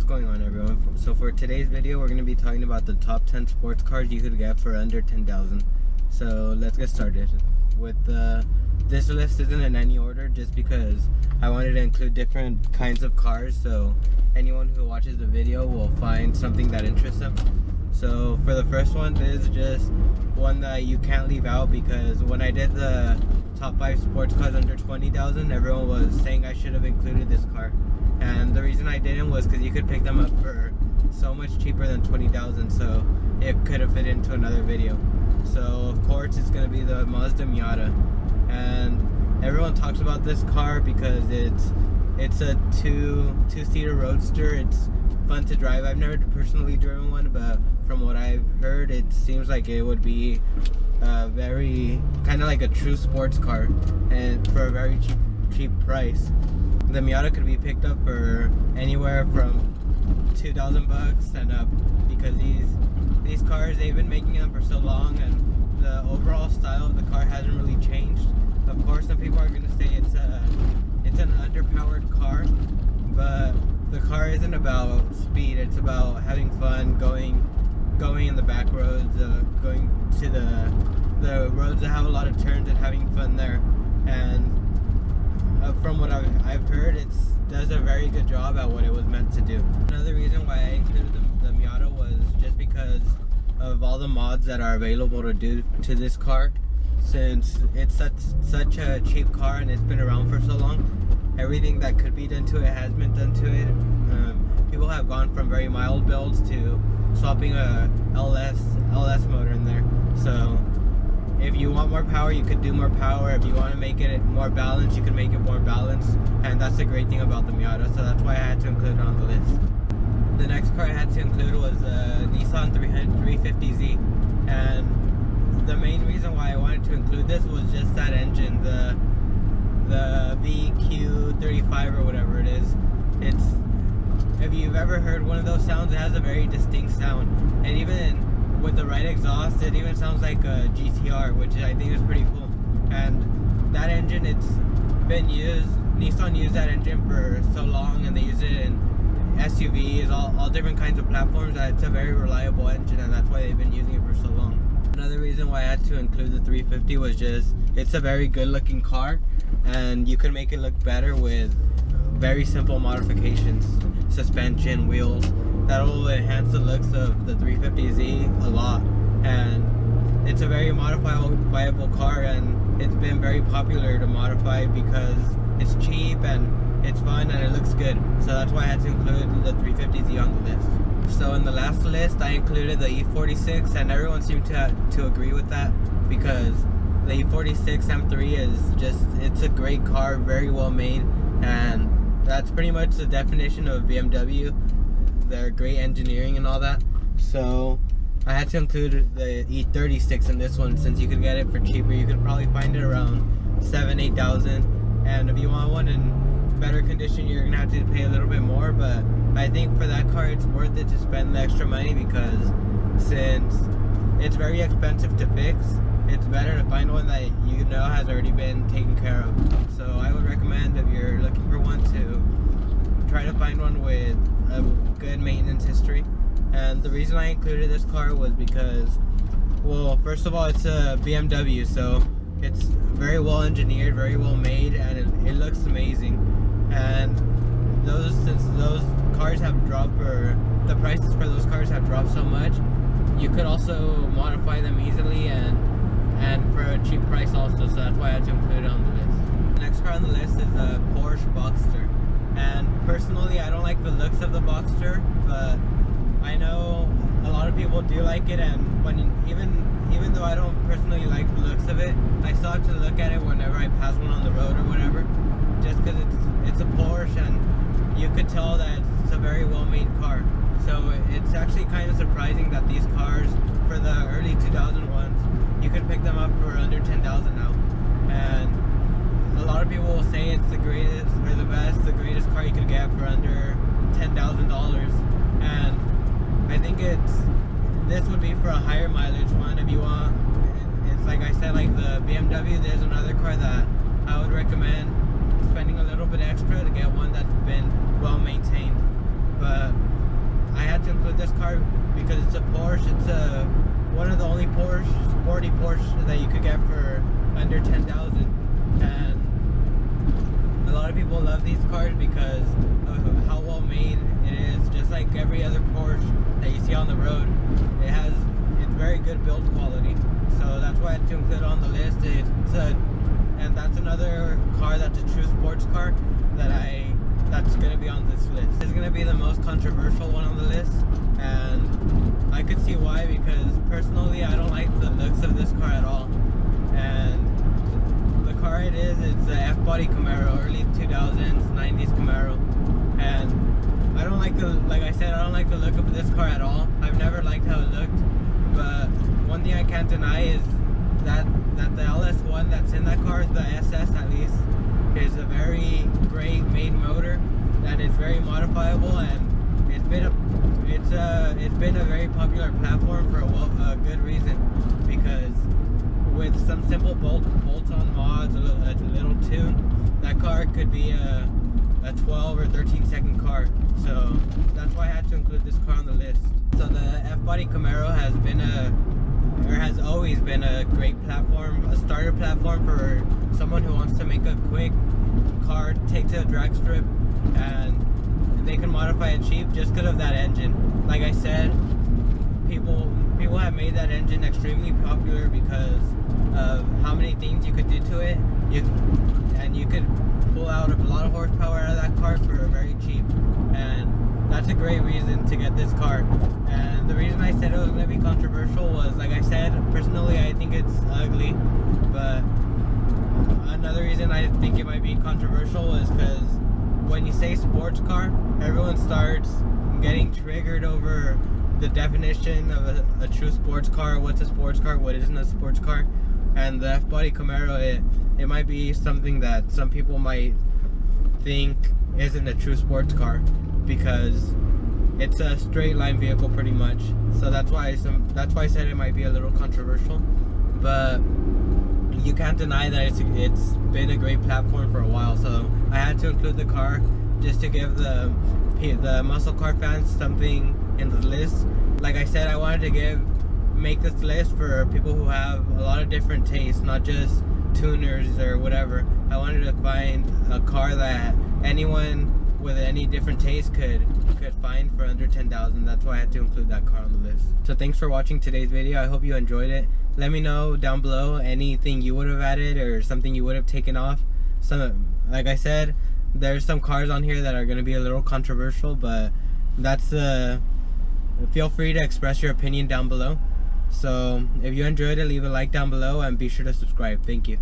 What's going on, everyone? So for today's video, we're going to be talking about the top 10 sports cars you could get for under $10,000. So let's get started. With this list isn't in any order, just because I wanted to include different kinds of cars, so anyone who watches the video will find something that interests them. So for the first one, this is just one that you can't leave out, because when I did the top 5 sports cars under $20,000, everyone was saying I should have included this car. And the reason I didn't was because you could pick them up for so much cheaper than $20,000, so it could have fit into another video. So of course it's going to be the Mazda Miata, and everyone talks about this car because it's a two-seater roadster. It's fun to drive. I've never personally driven one, but from what I've heard, it seems like it would be very kind of like a true sports car, and for a very cheap price. The Miata could be picked up for anywhere from $2,000 and up, because these cars, they've been making them for so long, and the overall style of the car hasn't really changed. Of course, some people are going to say it's an underpowered car, but the car isn't about speed. It's about having fun, going in the back roads, going to the roads that have a lot of turns, and having fun there. And from what I've heard, it does a very good job at what it was meant to do. Another reason why I included the Miata was just because of all the mods that are available to do to this car. Since it's such a cheap car and it's been around for so long, everything that could be done to it has been done to it. People have gone from very mild builds to swapping a LS motor in there. So if you want more power, you could do more power. If you want to make it more balanced, you can make it more balanced. And that's the great thing about the Miata, so that's why I had to include it on the list. The next car I had to include was the Nissan 350Z. And the main reason why I wanted to include this was just that engine, the VQ35 or whatever it is. If you've ever heard one of those sounds, it has a very distinct sound. And even with the right exhaust, it even sounds like a GTR, which I think is pretty cool. And that engine, it's been used, Nissan used that engine for so long, and they use it in SUVs, all different kinds of platforms, that it's a very reliable engine, and that's why they've been using it for so long. Another reason why I had to include the 350 was just, it's a very good looking car, and you can make it look better with very simple modifications, suspension, wheels. That will enhance the looks of the 350Z a lot. And it's a very modifiable car, and it's been very popular to modify because it's cheap and it's fun and it looks good. So that's why I had to include the 350Z on the list. So in the last list, I included the E46, and everyone seemed to agree with that, because the E46 M3 is just, it's a great car, very well made, and that's pretty much the definition of BMW. They're great engineering and all that. So I had to include the E36 in this one, since you could get it for cheaper. You could probably find it around $7,000-8,000, and if you want one in better condition, you're gonna have to pay a little bit more. But I think for that car, it's worth it to spend the extra money, because since it's very expensive to fix, it's better to find one that you know has already been taken care of. So I would recommend, if you're looking for one, to try to find one with a good maintenance history. And the reason I included this car was because, well, first of all, it's a BMW, so it's very well engineered, very well made, and it looks amazing. And since those cars have dropped, or the prices for those cars have dropped so much, you could also modify them easily and for a cheap price also. So that's why I had to include it on the list. The next car on the list is the Porsche Boxster. And personally, I don't like the looks of the Boxster, but I know a lot of people do like it. And even though I don't personally like the looks of it, I still have to look at it whenever I pass one on the road or whatever, just because it's a Porsche, and you could tell that it's a very well-made car. So it's actually kind of surprising that these cars, for the early 2000 ones, you can pick them up for under $10,000 now. And a lot of people will say it's the greatest, or the best, the greatest car you could get for under $10,000. And I think this would be for a higher mileage one. If you want, it's like I said, like the BMW, there's another car that I would recommend spending a little bit extra to get one that's been well maintained. But with this car because it's a Porsche. It's one of the only sporty Porsche that you could get for under 10,000, and a lot of people love these cars because of how well made it is. Just like every other Porsche that you see on the road, it's very good build quality. So that's why I had to include it on the list. And that's another car that's a true sports car that's gonna be on this list. It's gonna be the most controversial one on the list, and I could see why, because personally I don't like the looks of this car at all. And the car it's a F-body Camaro, early 2000s, 90s Camaro, and I don't like like I said, I don't like the look of this car at all. I've never liked how it looked, but one thing I can't deny is that the LS1 that's in that car, the SS at least, is a very great made motor, and it's very modifiable, and it's been a very popular platform for a good reason, because with some simple bolt-on mods, a little tune, that car could be a 12 or 13 second car. So that's why I had to include this car on the list. So the F-body Camaro has always been a great platform, a starter platform for someone who wants to make a quick car, take to a drag strip, and they can modify it cheap just because of that engine. Like I said, people have made that engine extremely popular because of how many things you could do to it. You could pull out a lot of horsepower out of that car for very cheap, and that's a great reason to get this car. And the reason I said it was going to be controversial was, like I said, personally I think it's ugly, but another reason I think it might be controversial is because when you say sports car, everyone starts getting triggered over the definition of a true sports car. What's a sports car? What isn't a sports car? And the F-body Camaro, it might be something that some people might think isn't a true sports car because it's a straight line vehicle pretty much. So that's why I said it might be a little controversial, but you can't deny that it's been a great platform for a while. So I had to include the car just to give the muscle car fans something in the list. Like I said, I wanted to make this list for people who have a lot of different tastes, not just tuners or whatever. I wanted to find a car that anyone with any different taste could find for under 10,000. That's why I had to include that car on the list. So thanks for watching today's video. I hope you enjoyed it. Let me know down below anything you would have added or something you would have taken off. Like I said, there's some cars on here that are going to be a little controversial, but that's feel free to express your opinion down below. So if you enjoyed it, leave a like down below and be sure to subscribe. Thank you.